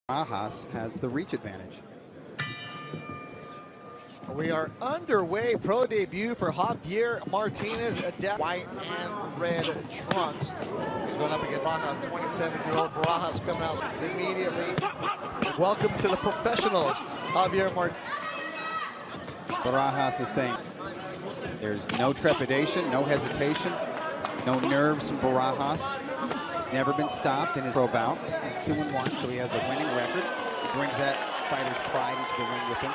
Barajas has the reach advantage. We are underway. Pro debut for Javier Martinez, white and red trunks. He's going up against Barajas, 27-year-old Barajas coming out immediately. Welcome to the professionals, Javier Martinez. Barajas is saying there's no trepidation, no hesitation, no nerves from Barajas. Never been stopped in his pro bouts. He's 2-1, so he has a winning record. He brings that fighter's pride into the ring with him.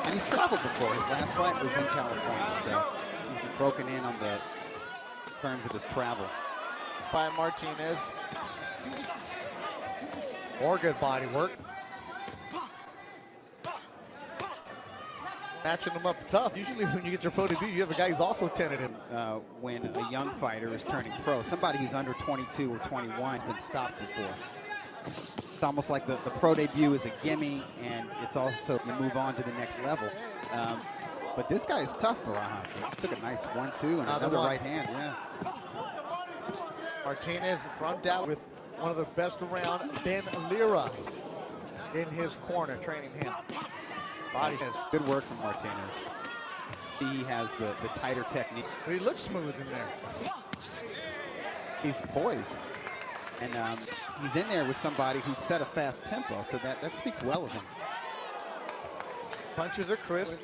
And he's traveled before. His last fight was in California, so he's been broken in on the terms of his travel. By Martinez. More good body work. Matching him up tough. Usually when you get your pro debut, you have a guy who's also tentative. When a young fighter is turning pro, somebody who's under 22 or 21 has been stopped before. It's almost like the pro debut is a gimme, and it's also you move on to the next level. But this guy is tough, Barajas. He just took a nice 1-2 and another right hand. Yeah. Martinez from Dallas with one of the best around, Ben Lira, in his corner, training him. Body has good work from Martinez. He has the tighter technique. But he looks smooth in there. He's poised. And he's in there with somebody who set a fast tempo, so that speaks well of him. Punches are crisp.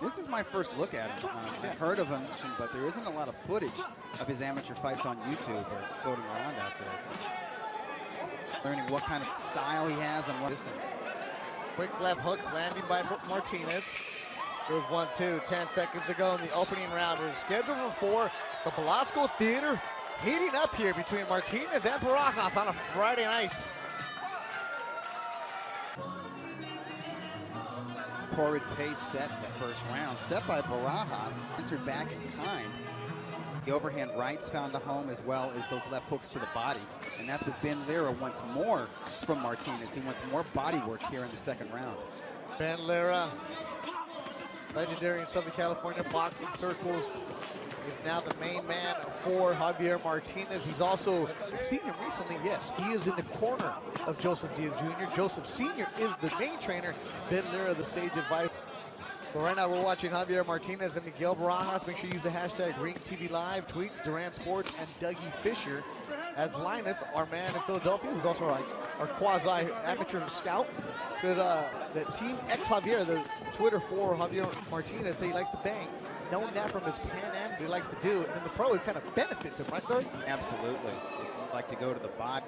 This is my first look at him. I've heard of him, but there isn't a lot of footage of his amateur fights on YouTube or floating around out there. So learning what kind of style he has and what distance. Quick left hooks landing by Martinez. Good 1-2, 10 seconds ago in the opening round. We're scheduled for the Velasco Theater. Heating up here between Martinez and Barajas on a Friday night. Torrid pace set in the first round, set by Barajas, answered back in kind. The overhand rights found a home, as well as those left hooks to the body. And that's what Ben Lira wants more from Martinez. He wants more body work here in the second round. Ben Lira, legendary in Southern California boxing circles, is now the main man for Javier Martinez. He's also seen him recently. Yes, he is in the corner of Joseph Diaz Jr. Joseph Sr. is the main trainer. Ben Lira, the sage advisor. Well, right now we're watching Javier Martinez and Miguel Barajas. Make sure you use the hashtag #RingTVLive, tweets, Duran Sports, and Dougie Fisher. As Linus, our man in Philadelphia, who's also our quasi-amateur scout, said that Team X Javier, the Twitter for Javier Martinez, say he likes to bang. Knowing that from his Pan Am, he likes to do, and in the pro, it kind of benefits him, right, Doug? Absolutely. If you'd like to go to the body,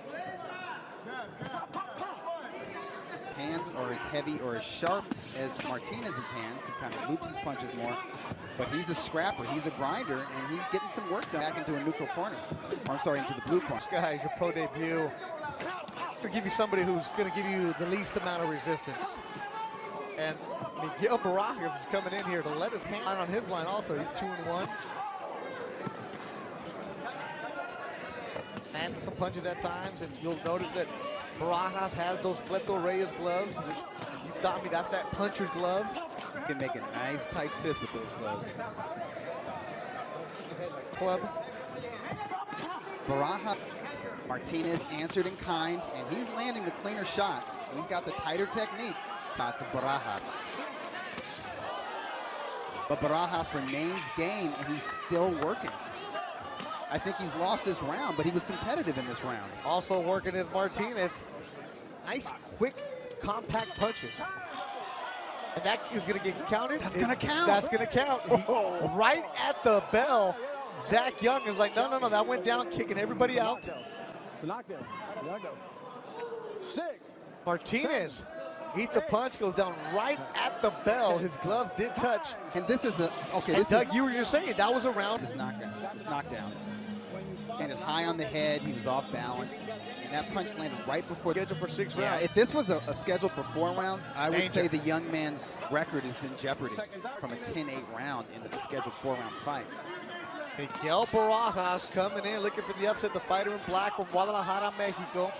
hands are as heavy or as sharp as Martinez's hands. He kind of loops his punches more. But he's a scrapper, he's a grinder, and he's getting some work done back into a neutral corner. Or, I'm sorry, into the blue corner. Guys, your pro debut. To give you somebody who's going to give you the least amount of resistance. And Miguel Barajas is coming in here to let his hand on his line also. He's 2-1. And some punches at times, and you'll notice that Barajas has those Cleto Reyes gloves, which you got me, that's that puncher's glove. You can make a nice tight fist with those gloves. Club. Barajas, Martinez answered in kind, and he's landing the cleaner shots. He's got the tighter technique. Shots of Barajas. But Barajas remains game, and he's still working. I think he's lost this round, but he was competitive in this round. Also working is Martinez. Nice, quick, compact punches. And that is going to get counted. That's going to count. That's going to count. Right at the bell, Zach Young is like, no, that went down, kicking everybody out. It's a knockdown. Knockdown. 6. Martinez eats a punch, goes down right at the bell. His gloves did touch. And this is a, okay, and this Doug, is, you were just saying, that was a round. This knockdown. Landed high on the head, he was off balance, and that punch landed right before. Scheduled for 6 rounds. Yeah, if this was a schedule for 4 rounds, I would say the young man's record is in jeopardy from a 10-8 round into the scheduled 4-round fight. Miguel Barajas coming in, looking for the upset, the fighter in black from Guadalajara, Mexico.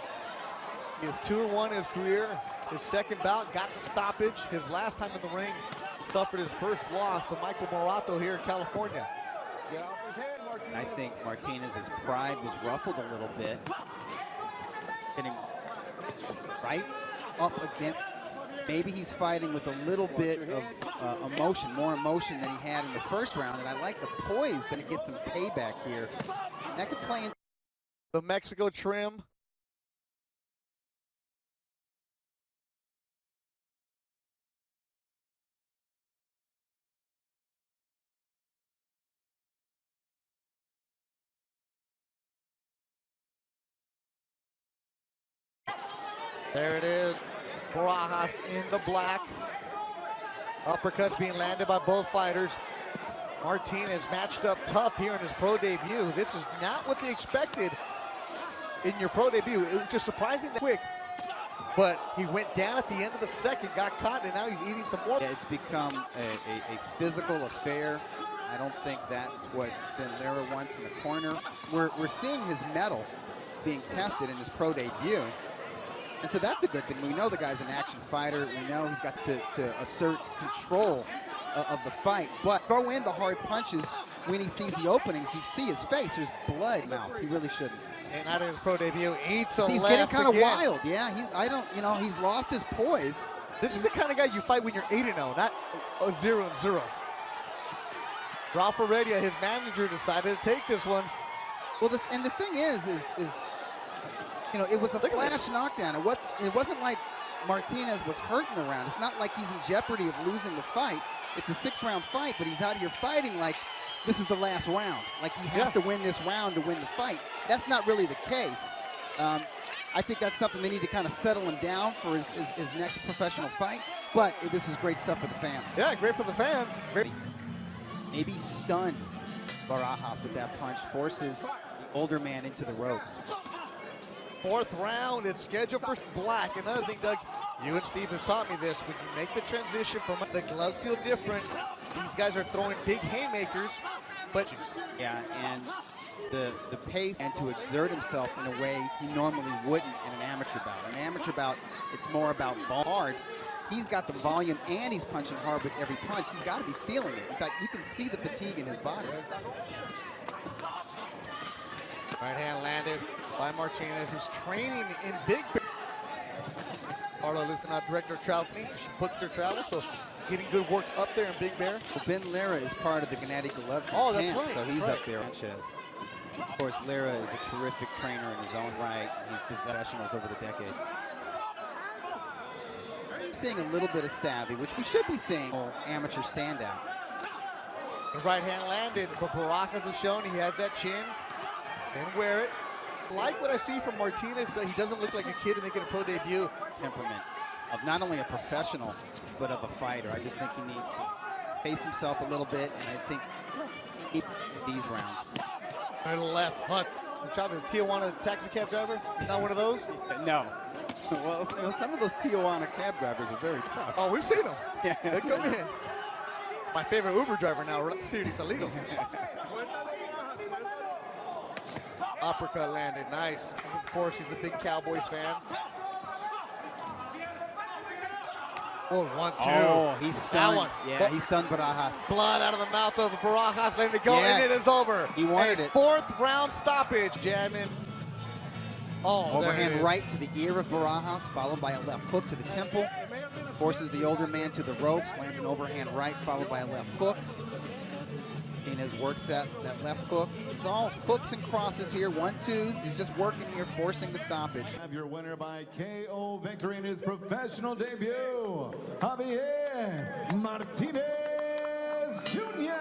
He is 2-1 in his career. His second bout got the stoppage. His last time in the ring suffered his first loss to Michael Morato here in California. Get off his head, Martinez. I think Martinez's pride was ruffled a little bit. Getting right up against. Maybe he's fighting with a little bit of emotion, more emotion than he had in the first round, and I like the poise that it gets some payback here. That could play in the Mexico trim. There it is. Barajas in the black. Uppercuts being landed by both fighters. Martinez matched up tough here in his pro debut. This is not what they expected in your pro debut. It was just surprisingly quick. But he went down at the end of the second, got caught, and now he's eating some more. Yeah, it's become a physical affair. I don't think that's what Ben Lara wants in the corner. We're seeing his mettle being tested in his pro debut. And so that's a good thing. We know the guy's an action fighter. We know he's got to assert control of the fight. But throw in the hard punches when he sees the openings. You see his face. There's blood in mouth. He really shouldn't. And out of his pro debut, eats a left. He's getting kind of wild. Yeah, he's lost his poise. This is the kind of guy you fight when you're 8-0, not 0-0. Rafa Heredia, his manager, decided to take this one. Well, the thing is it was a flash knockdown. It wasn't like Martinez was hurting the round. It's not like he's in jeopardy of losing the fight. It's a 6-round fight, but he's out here fighting like this is the last round. Like he has to win this round to win the fight. That's not really the case. I think that's something they need to kind of settle him down for his next professional fight. But this is great stuff for the fans. Yeah, great for the fans. Maybe stunned Barajas with that punch, forces the older man into the ropes. Fourth round is scheduled for black. Another thing, Doug, you and Steve have taught me this. When you make the transition from the gloves feel different, these guys are throwing big haymakers. But yeah, and the pace and to exert himself in a way he normally wouldn't in an amateur bout. An amateur bout, it's more about hard. He's got the volume and he's punching hard with every punch. He's got to be feeling it. In fact, you can see the fatigue in his body. Right hand landed by Martinez, who's training in Big Bear. Carlo Lucena, director of travel team. She books their travel, so getting good work up there in Big Bear. Well, Ben Lara is part of the Gennady Golovkin camp, right, so he's up there. Of course, Lara is a terrific trainer in his own right. He's developed professionals over the decades. Seeing a little bit of savvy, which we should be seeing amateur standout. The right hand landed, but Barajas has shown he has that chin. And wear it. Like what I see from Martinez, that he doesn't look like a kid making a pro debut. Temperament of not only a professional, but of a fighter. I just think he needs to pace himself a little bit, and I think he these rounds. And left hook. Chavez, Tijuana taxi cab driver? Not one of those? No. Well, some of those Tijuana cab drivers are very tough. Oh, we've seen them. Yeah. They come in. My favorite Uber driver now, Siri Salido. Uppercut landed, nice. Of course, he's a big Cowboys fan. Oh, 1-2. Oh, he's stunned. One. Yeah, he stunned Barajas. Blood out of the mouth of Barajas, letting it go, and it is over. He wanted it. Fourth round stoppage, jamming. Oh, overhand right to the ear of Barajas, followed by a left hook to the temple. Forces the older man to the ropes, lands an overhand right, followed by a left hook. Martinez works that left hook. It's all hooks and crosses here, 1-2s. He's just working here, forcing the stoppage. Have your winner by KO victory in his professional debut, Javier Martinez Jr.